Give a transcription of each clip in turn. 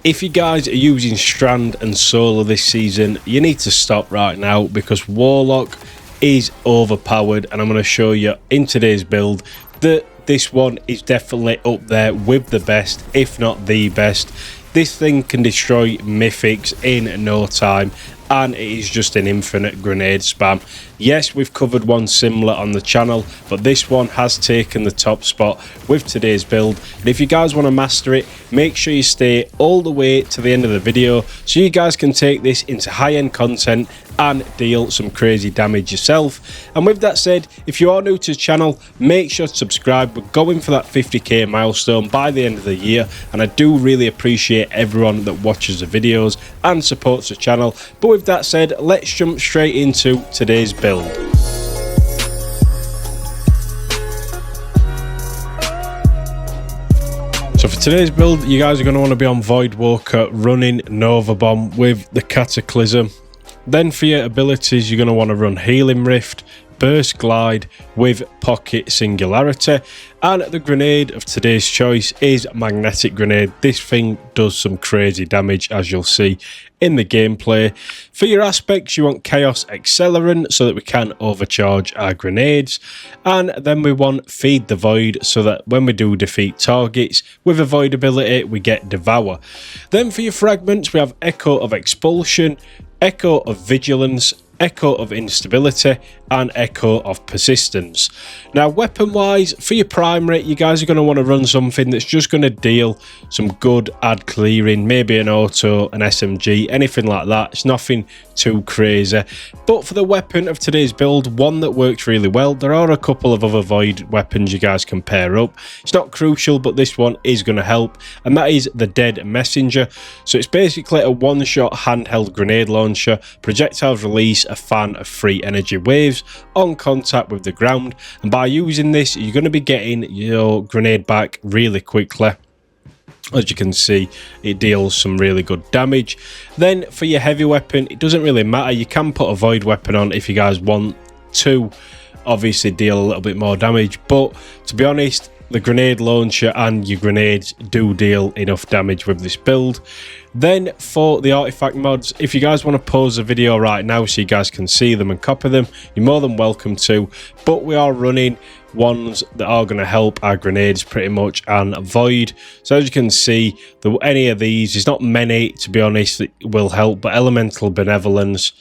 If you guys are using Strand and Solar this season, you need to stop right now because Warlock is overpowered, and I'm going to show you in today's build that this one is definitely up there with the best, if not the best. This thing can destroy mythics in no time, and it is just an infinite grenade spam. Yes, we've covered one similar on the channel, but this one has taken the top spot with today's build. And if you guys want to master it, make sure you stay all the way to the end of the video so you guys can take this into high-end content and deal some crazy damage yourself. And with that said, if you are new to the channel, make sure to subscribe. We're going for that 50k milestone by the end of the year, and I do really appreciate everyone that watches the videos and supports the channel. But with that said, let's jump straight into today's build. So for today's build, you guys are going to want to be on Voidwalker running Nova Bomb with the Cataclysm. Then for your abilities, you're going to want to run Healing Rift, Burst Glide with Pocket Singularity, and the grenade of today's choice is Magnetic Grenade. This thing does some crazy damage, as you'll see in the gameplay. For your aspects, you want Chaos Accelerant so that we can overcharge our grenades, and then we want Feed the Void so that when we do defeat targets with a Void ability, we get Devour. Then for your fragments, we have Echo of Expulsion, Echo of Vigilance, Echo of Instability, and Echo of Persistence. Now, weapon wise, for your primary, you guys are going to want to run something that's just going to deal some good ad clearing, maybe an auto, an SMG, anything like that. It's nothing too crazy. But for the weapon of today's build, one that works really well, there are a couple of other void weapons you guys can pair up. It's not crucial, but this one is going to help, and that is the Dead Messenger. So it's basically a one-shot handheld grenade launcher. Projectiles release a fan of free energy waves on contact with the ground, and by using this, you're going to be getting your grenade back really quickly. As you can see, it deals some really good damage. Then for your heavy weapon, it doesn't really matter. You can put a void weapon on if you guys want to obviously deal a little bit more damage, but to be honest, the grenade launcher and your grenades do deal enough damage with this build. Then for the artifact mods, if you guys want to pause the video right now so you guys can see them and copy them, you're more than welcome to, but we are running ones that are going to help our grenades pretty much and void. So as you can see, any of these, there's not many to be honest that will help, but Elemental Benevolence,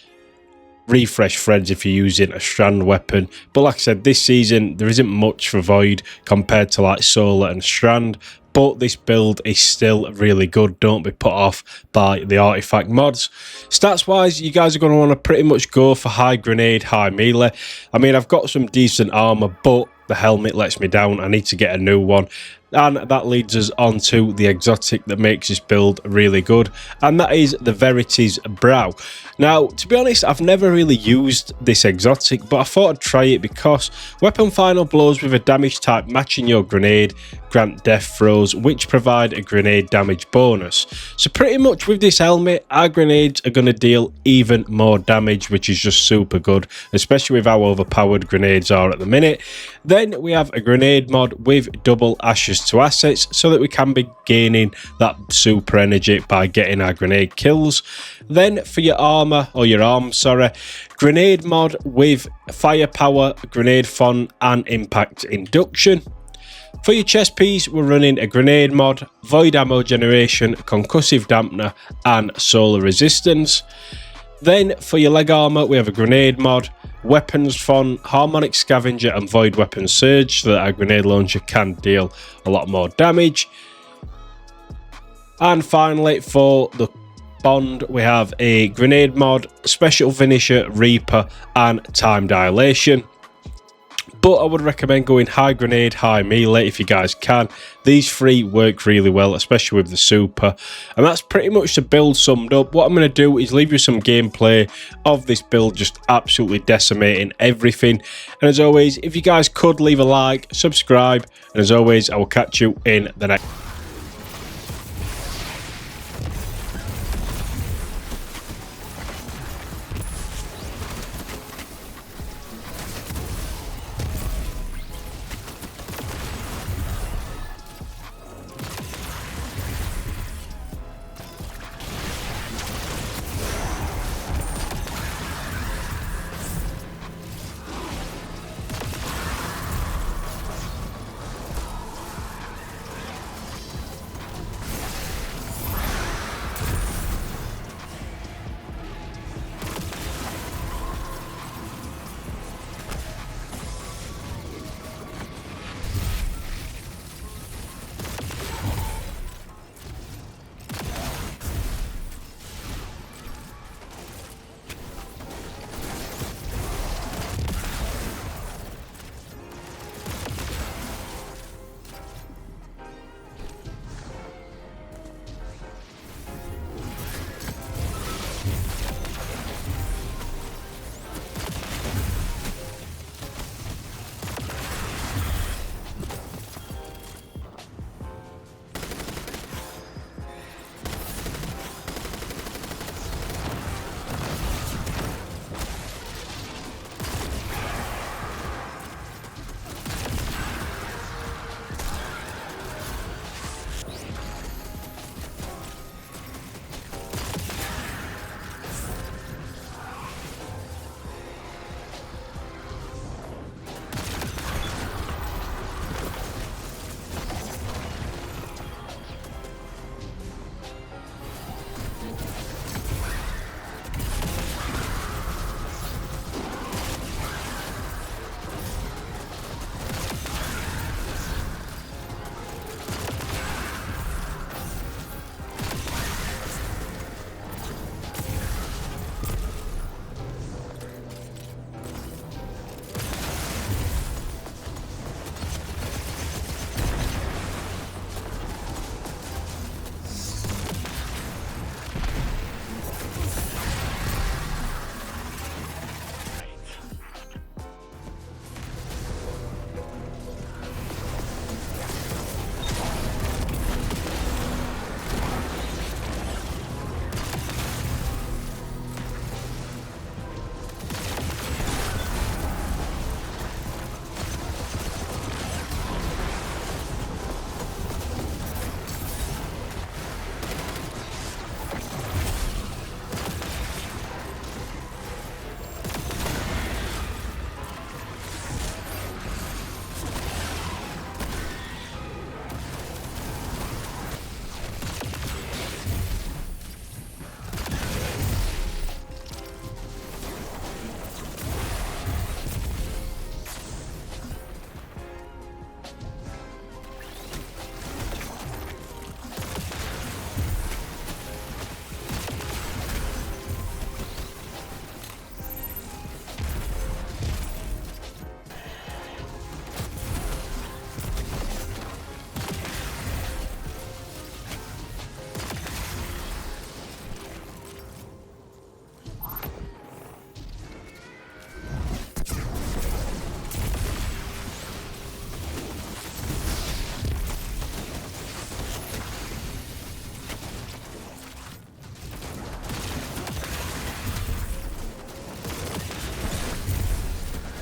Refresh Threads if you're using a Strand weapon. But like I said, this season there isn't much for void compared to like Solar and Strand, but this build is still really good. Don't be put off by the artifact mods. Stats wise, you guys are going to want to pretty much go for high grenade, high melee. I mean, I've got some decent armor, but the helmet lets me down. I need to get a new one. And that leads us on to the exotic that makes this build really good, and that is the Verity's Brow. Now, to be honest, I've never really used this exotic, but I thought I'd try it because weapon final blows with a damage type matching your grenade grant death throws, which provide a grenade damage bonus. So pretty much with this helmet, our grenades are going to deal even more damage, which is just super good, especially with how overpowered grenades are at the minute. Then we have a grenade mod with double ashes to assets so that we can be gaining that super energy by getting our grenade kills. Then for your armor, or your arms, sorry, grenade mod with firepower, grenade font, and impact induction. For your chest piece, we're running a grenade mod, void ammo generation, concussive dampener, and solar resistance. Then for your leg armor, we have a grenade mod, weapons font, harmonic scavenger, and void weapon surge so that our grenade launcher can deal a lot more damage. And finally, for the bond, we have a grenade mod, special finisher, reaper, and time dilation. But I would recommend going high grenade, high melee if you guys can. These three work really well, especially with the super. And that's pretty much the build summed up. What I'm going to do is leave you some gameplay of this build just absolutely decimating everything. And as always, if you guys could leave a like, subscribe, and as always, I will catch you in the next